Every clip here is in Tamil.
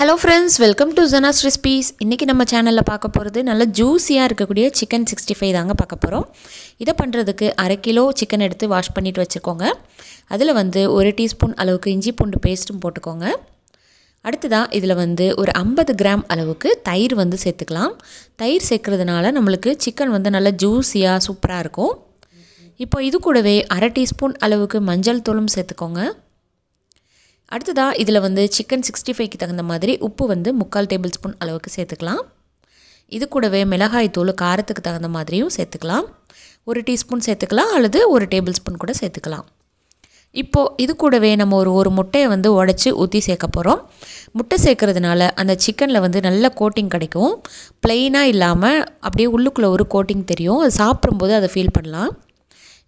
Hello friends, welcome to Zana's Recipes. இன்னைக்கு நம்ம சேனல்ல பார்க்க போறது நல்ல ஜூசியா இருக்கக்கூடிய chicken 65 தாங்க பார்க்க போறோம். இத பண்றதுக்கு 1/2 கிலோ chicken எடுத்து வாஷ் பண்ணிட்டு வச்சிருக்கோங்க. அதுல வந்து 1 டீஸ்பூன் அளவுக்கு இஞ்சி பூண்டு பேஸ்டும் போட்டுக்கோங்க. அடுத்ததா இதுல வந்து ஒரு 50 கிராம் அளவுக்கு தயிர் வந்து சேர்த்துக்கலாம். தயிர் சேர்க்கிறதுனால நமக்கு chicken வந்து நல்ல ஜூசியா சூப்பரா இருக்கும். இப்போ இது கூடவே 1/2 டீஸ்பூன் அளவுக்கு மஞ்சள் தூளும் சேர்த்துக்கோங்க. அடுத்ததா இதில் வந்து சிக்கன் 65க்கு தகுந்த மாதிரி உப்பு வந்து 3/4 டேபிள் ஸ்பூன் அளவுக்கு சேர்த்துக்கலாம். இது கூடவே மிளகாய் தூள் காரத்துக்கு தகுந்த மாதிரியும் சேர்த்துக்கலாம். 1 டீஸ்பூன் சேர்த்துக்கலாம் அல்லது 1 டேபிள் ஸ்பூன் கூட சேர்த்துக்கலாம். இப்போ இது கூடவே நம்ம ஒரு முட்டையை வந்து உடைச்சு ஊற்றி சேர்க்க போகிறோம். முட்டை சேர்க்கறதுனால அந்த சிக்கனில் வந்து நல்ல கோட்டிங் கிடைக்கும். ப்ளெயினாக இல்லாமல் அப்படியே உள்ளுக்குள்ளே ஒரு கோட்டிங் தெரியும். அது சாப்பிடும்போது அதை ஃபீல் பண்ணலாம்.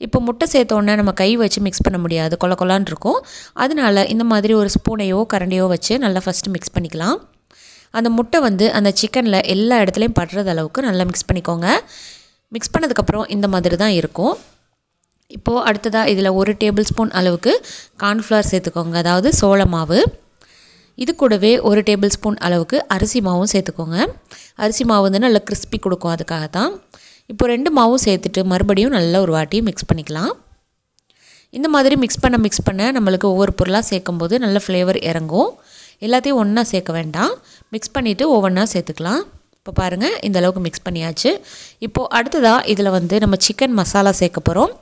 இப்போ முட்டை சேர்த்தோன்னே நம்ம கை வச்சு மிக்ஸ் பண்ண முடியாது, கொல கொலான்னு இருக்கும். அதனால இந்த மாதிரி ஒரு ஸ்பூனையோ கரண்டியோ வச்சு நல்லா ஃபஸ்ட்டு மிக்ஸ் பண்ணிக்கலாம். அந்த முட்டை வந்து அந்த சிக்கனில் எல்லா இடத்துலையும் படுறது அளவுக்கு நல்லா மிக்ஸ் பண்ணிக்கோங்க. மிக்ஸ் பண்ணதுக்கப்புறம் இந்த மாதிரி தான் இருக்கும். இப்போது அடுத்ததாக இதில் 1 டேபிள் ஸ்பூன் அளவுக்கு கார்ன்ஃப்ளவர் சேர்த்துக்கோங்க, அதாவது சோள மாவு. இது கூடவே 1 டேபிள் ஸ்பூன் அளவுக்கு அரிசி மாவும் சேர்த்துக்கோங்க. அரிசி மாவு வந்து நல்லா கிறிஸ்பி கொடுக்கும், அதுக்காக தான். இப்போ 2 மாவும் சேர்த்துட்டு மறுபடியும் நல்லா ஒரு வாட்டி மிக்ஸ் பண்ணிக்கலாம். இந்த மாதிரி மிக்ஸ் பண்ண நம்மளுக்கு ஒவ்வொரு பொருளாக சேர்க்கும்போது நல்ல ஃப்ளேவர் இறங்கும். எல்லாத்தையும் ஒன்றா சேர்க்க வேண்டாம், மிக்ஸ் பண்ணிவிட்டு ஒவ்வொன்றா சேர்த்துக்கலாம். இப்போ பாருங்கள், இந்த அளவுக்கு மிக்ஸ் பண்ணியாச்சு. இப்போது அடுத்ததாக இதில் வந்து நம்ம சிக்கன் மசாலா சேர்க்க போகிறோம்.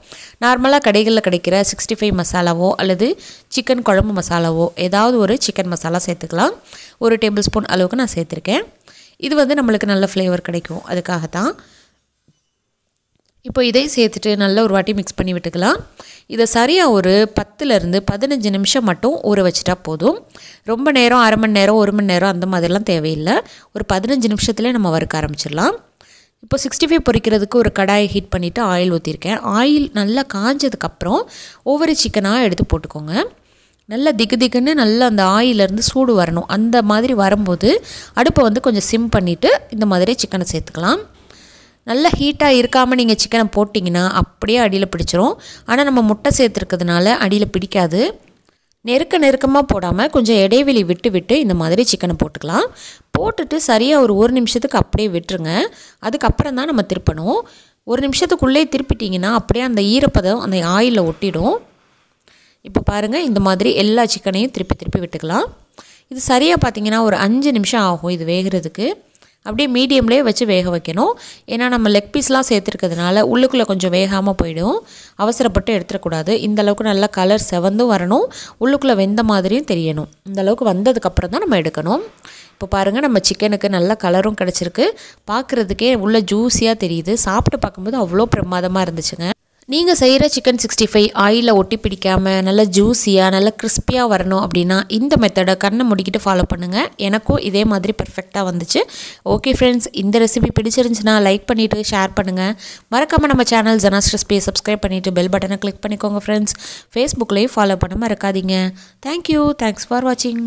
நார்மலாக கடைகளில் கிடைக்கிற 65 மசாலாவோ அல்லது சிக்கன் குழம்பு மசாலாவோ ஏதாவது ஒரு சிக்கன் மசாலா சேர்த்துக்கலாம். 1 டேபிள் ஸ்பூன் அளவுக்கு நான் சேர்த்துருக்கேன். இது வந்து நம்மளுக்கு நல்ல ஃப்ளேவர் கிடைக்கும், அதுக்காகத்தான். இப்போ இதை சேர்த்துட்டு நல்லா ஒரு வாட்டி மிக்ஸ் பண்ணி விட்டுக்கலாம். இதை சரியாக ஒரு 10லேருந்து 15 நிமிஷம் மட்டும் ஊற வச்சுட்டா போதும். ரொம்ப நேரம், 1/2 மணி நேரம், 1 மணி நேரம் அந்த மாதிரிலாம் தேவையில்லை. ஒரு 15 நிமிஷத்துலேயே நம்ம வறுக்க ஆரம்பிச்சிடலாம். இப்போ 65 பொரிக்கிறதுக்கு ஒரு கடாயை ஹீட் பண்ணிவிட்டு ஆயில் ஊற்றிருக்கேன். ஆயில் நல்லா காஞ்சதுக்கப்புறம் ஒவ்வொரு சிக்கனாக எடுத்து போட்டுக்கோங்க. நல்லா திக்குன்னு நல்லா அந்த ஆயிலேருந்து சூடு வரணும். அந்த மாதிரி வரும்போது அடுப்பை வந்து கொஞ்சம் சிம் பண்ணிவிட்டு இந்த மாதிரி சிக்கனை சேர்த்துக்கலாம். நல்லா ஹீட்டாக இருக்காமல் நீங்கள் சிக்கனை போட்டிங்கன்னா அப்படியே அடியில் பிடிச்சிரும். ஆனால் நம்ம முட்டை சேர்த்துருக்கிறதுனால அடியில் பிடிக்காது. நெருக்கமாக போடாமல் கொஞ்சம் இடைவெளி விட்டு இந்த மாதிரி சிக்கனை போட்டுக்கலாம். போட்டுட்டு சரியாக ஒரு 1 நிமிஷத்துக்கு அப்படியே விட்டுருங்க. அதுக்கப்புறம் தான் நம்ம திருப்பணும். 1 நிமிஷத்துக்குள்ளே திருப்பிட்டிங்கன்னா அப்படியே அந்த ஈரப்பதம் அந்த ஆயிலில் ஒட்டிடும். இப்போ பாருங்கள், இந்த மாதிரி எல்லா சிக்கனையும் திருப்பி விட்டுக்கலாம். இது சரியாக பார்த்திங்கன்னா ஒரு 5 நிமிஷம் ஆகும் இது வேகிறதுக்கு. அப்படியே மீடியம்லேயே வச்சு வேக வைக்கணும். ஏன்னா நம்ம லெக் பீஸ்லாம் சேர்த்துருக்கிறதுனால உள்ளுக்குள்ளே கொஞ்சம் வேகாமல் போயிடும். அவசரப்பட்டு எடுத்துடக்கூடாது. இந்தளவுக்கு நல்லா கலர் செவந்தும் வரணும், உள்ளுக்குள்ளே வெந்த மாதிரியும் தெரியணும். இந்தளவுக்கு வந்ததுக்கப்புறம் தான் நம்ம எடுக்கணும். இப்போ பாருங்கள், நம்ம சிக்கனுக்கு நல்ல கலரும் கிடச்சிருக்கு. பார்க்குறதுக்கே உள்ள ஜூஸியாக தெரியுது. சாப்பிட்டு பார்க்கும்போது அவ்வளோ பிரமாதமாக இருந்துச்சுங்க. நீங்கள் செய்கிற சிக்கன் 65 ஆயிலில் ஒட்டி பிடிக்காமல் நல்லா ஜூஸியாக நல்லா கிறிஸ்பியாக வரணும் அப்படின்னா இந்த மெத்தடை கண்ணை முடிக்கிட்டு ஃபாலோ பண்ணுங்கள். எனக்கும் இதே மாதிரி பர்ஃபெக்டாக வந்துச்சு. ஓகே ஃப்ரெண்ட்ஸ், இந்த ரெசிபி பிடிச்சிருந்துச்சுன்னா லைக் பண்ணிவிட்டு ஷேர் பண்ணுங்கள். மறக்காமல் நம்ம சேனல் ஜனாஸ் ரெசிபியை சப்ஸ்கிரைப் பண்ணிவிட்டு பெல் பட்டனை கிளிக் பண்ணிக்கோங்க ஃப்ரெண்ட்ஸ். ஃபேஸ்புக்லேயும் ஃபாலோ பண்ண மறக்காதீங்க. தேங்க்யூ, தேங்க்ஸ் ஃபார் வாட்சிங்.